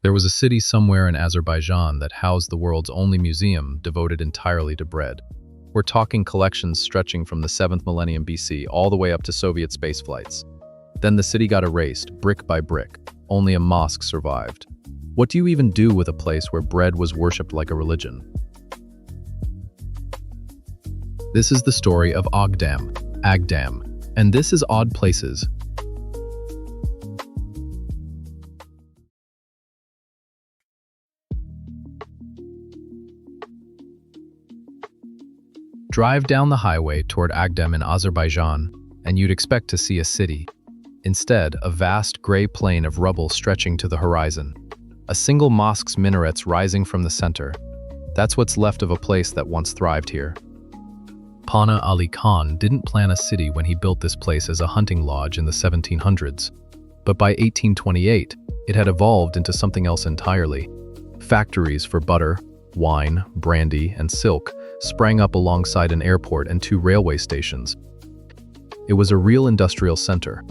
There was a city somewhere in Azerbaijan that housed the world's only museum devoted entirely to bread. We're talking collections stretching from the 7th millennium BC all the way up to Soviet space flights. Then the city got erased, brick by brick. Only a mosque survived. What do you even do with a place where bread was worshipped like a religion? This is the story of Aghdam, and this is Odd Places. Drive down the highway toward Aghdam in Azerbaijan, and you'd expect to see a city. Instead, a vast gray plain of rubble stretching to the horizon. A single mosque's minarets rising from the center. That's what's left of a place that once thrived here. Pana Ali Khan didn't plan a city when he built this place as a hunting lodge in the 1700s. But by 1828, it had evolved into something else entirely. Factories for butter, wine, brandy, and silk sprang up alongside an airport and 2 railway stations. It was a real industrial center.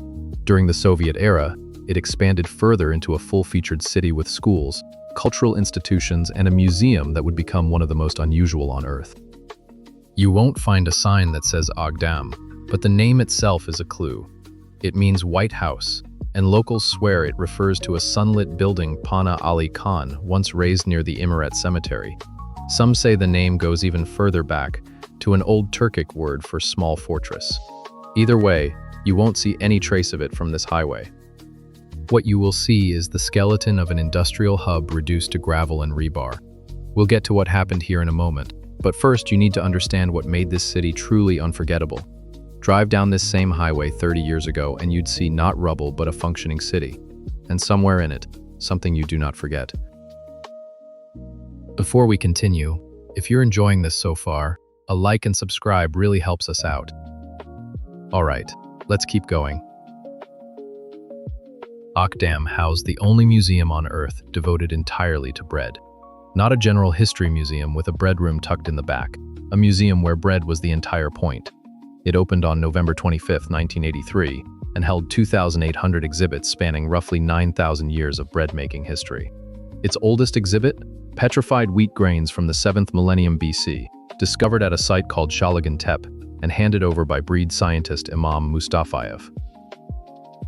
During the Soviet era, it expanded further into a full-featured city with schools, cultural institutions, and a museum that would become one of the most unusual on Earth. You won't find a sign that says Aghdam, but the name itself is a clue. It means White House, and locals swear it refers to a sunlit building Pana Ali Khan once raised near the Imaret Cemetery. Some say the name goes even further back, to an old Turkic word for small fortress. Either way, you won't see any trace of it from this highway. What you will see is the skeleton of an industrial hub reduced to gravel and rebar. We'll get to what happened here in a moment, but first you need to understand what made this city truly unforgettable. Drive down this same highway 30 years ago and you'd see not rubble but a functioning city. And somewhere in it, something you do not forget. Before we continue, if you're enjoying this so far, a like and subscribe really helps us out. Alright, let's keep going. Aghdam housed the only museum on Earth devoted entirely to bread. Not a general history museum with a bread room tucked in the back, a museum where bread was the entire point. It opened on November 25, 1983, and held 2,800 exhibits spanning roughly 9,000 years of bread-making history. Its oldest exhibit? Petrified wheat grains from the 7th millennium BC, discovered at a site called Shalagan Tepe, and handed over by breed scientist Imam Mustafayev.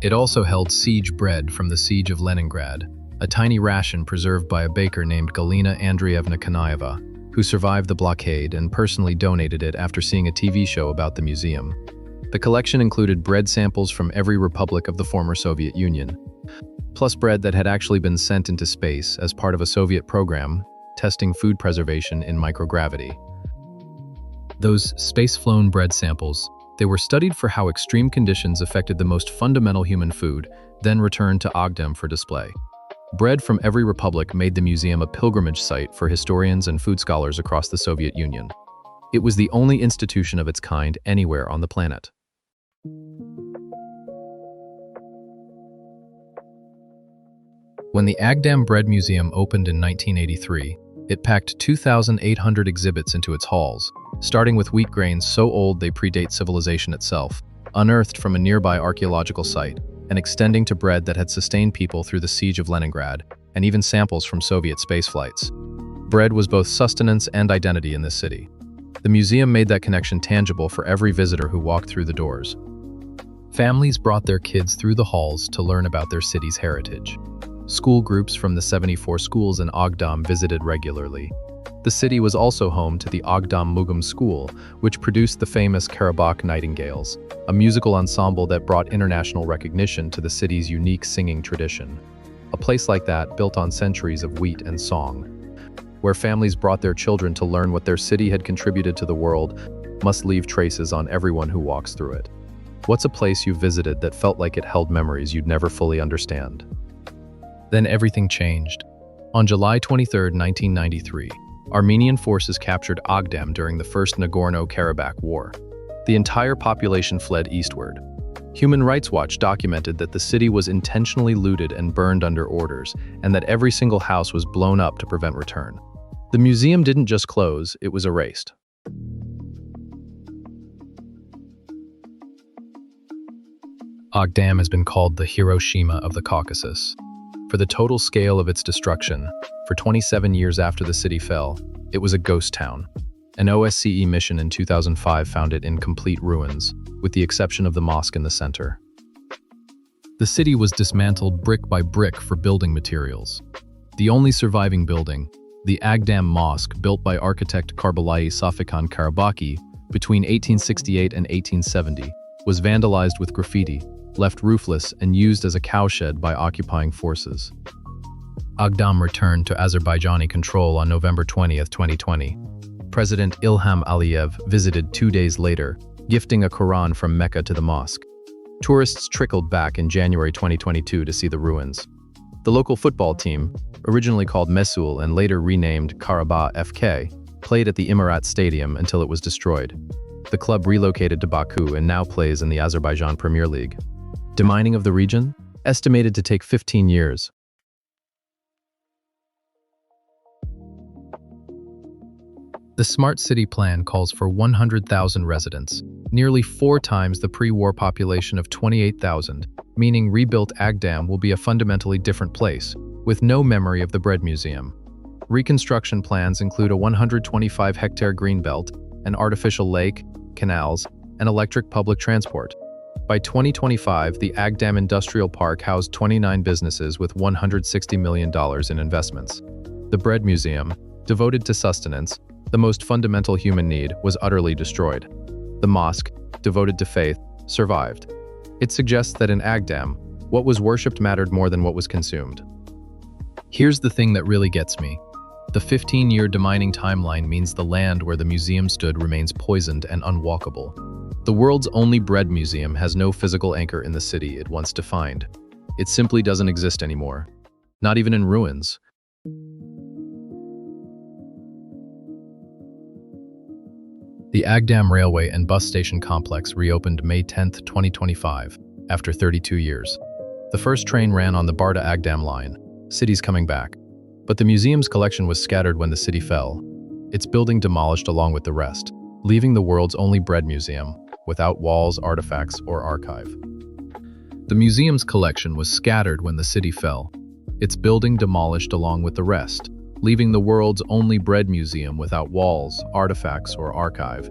It also held siege bread from the siege of Leningrad, a tiny ration preserved by a baker named Galina Andreevna Kanaeva, who survived the blockade and personally donated it after seeing a TV show about the museum. The collection included bread samples from every republic of the former Soviet Union, plus bread that had actually been sent into space as part of a Soviet program testing food preservation in microgravity. Those space-flown bread samples, they were studied for how extreme conditions affected the most fundamental human food, then returned to Aghdam for display. Bread from every republic made the museum a pilgrimage site for historians and food scholars across the Soviet Union. It was the only institution of its kind anywhere on the planet. When the Aghdam Bread Museum opened in 1983, it packed 2,800 exhibits into its halls, starting with wheat grains so old they predate civilization itself, unearthed from a nearby archaeological site, and extending to bread that had sustained people through the siege of Leningrad, and even samples from Soviet space flights. Bread was both sustenance and identity in this city. The museum made that connection tangible for every visitor who walked through the doors. Families brought their kids through the halls to learn about their city's heritage. School groups from the 74 schools in Aghdam visited regularly. The city was also home to the Aghdam Mugam School, which produced the famous Karabakh Nightingales, a musical ensemble that brought international recognition to the city's unique singing tradition. A place like that, built on centuries of wheat and song, where families brought their children to learn what their city had contributed to the world, must leave traces on everyone who walks through it. What's a place you visited that felt like it held memories you'd never fully understand? Then everything changed. On July 23, 1993, Armenian forces captured Aghdam during the First Nagorno-Karabakh War. The entire population fled eastward. Human Rights Watch documented that the city was intentionally looted and burned under orders, and that every single house was blown up to prevent return. The museum didn't just close, it was erased. Aghdam has been called the Hiroshima of the Caucasus. For the total scale of its destruction, for 27 years after the city fell, it was a ghost town. An OSCE mission in 2005 found it in complete ruins, with the exception of the mosque in the center. The city was dismantled brick by brick for building materials. The only surviving building, the Aghdam Mosque, built by architect Karbalayi Safikan Karabakhi between 1868 and 1870, was vandalized with graffiti, left roofless, and used as a cowshed by occupying forces. Aghdam returned to Azerbaijani control on November 20, 2020. President Ilham Aliyev visited 2 days later, gifting a Quran from Mecca to the mosque. Tourists trickled back in January 2022 to see the ruins. The local football team, originally called Mesul and later renamed Karabakh FK, played at the Imarat Stadium until it was destroyed. The club relocated to Baku and now plays in the Azerbaijan Premier League. Demining of the region? Estimated to take 15 years. The Smart City Plan calls for 100,000 residents, nearly 4 times the pre-war population of 28,000, meaning rebuilt Aghdam will be a fundamentally different place, with no memory of the bread museum. Reconstruction plans include a 125-hectare greenbelt, an artificial lake, canals, and electric public transport. By 2025, the Aghdam Industrial Park housed 29 businesses with $160 million in investments. The bread museum, devoted to sustenance, the most fundamental human need, was utterly destroyed. The mosque, devoted to faith, survived. It suggests that in Aghdam, what was worshipped mattered more than what was consumed. Here's the thing that really gets me. The 15-year demining timeline means the land where the museum stood remains poisoned and unwalkable. The world's only bread museum has no physical anchor in the city it once defined. It simply doesn't exist anymore. Not even in ruins. The Aghdam Railway and Bus Station Complex reopened May 10, 2025, after 32 years. The first train ran on the Barda-Aghdam line, cities coming back. But the museum's collection was scattered when the city fell, its building demolished along with the rest, leaving the world's only bread museum, without walls, artifacts, or archive. The museum's collection was scattered when the city fell, its building demolished along with the rest, leaving the world's only bread museum without walls, artifacts, or archive.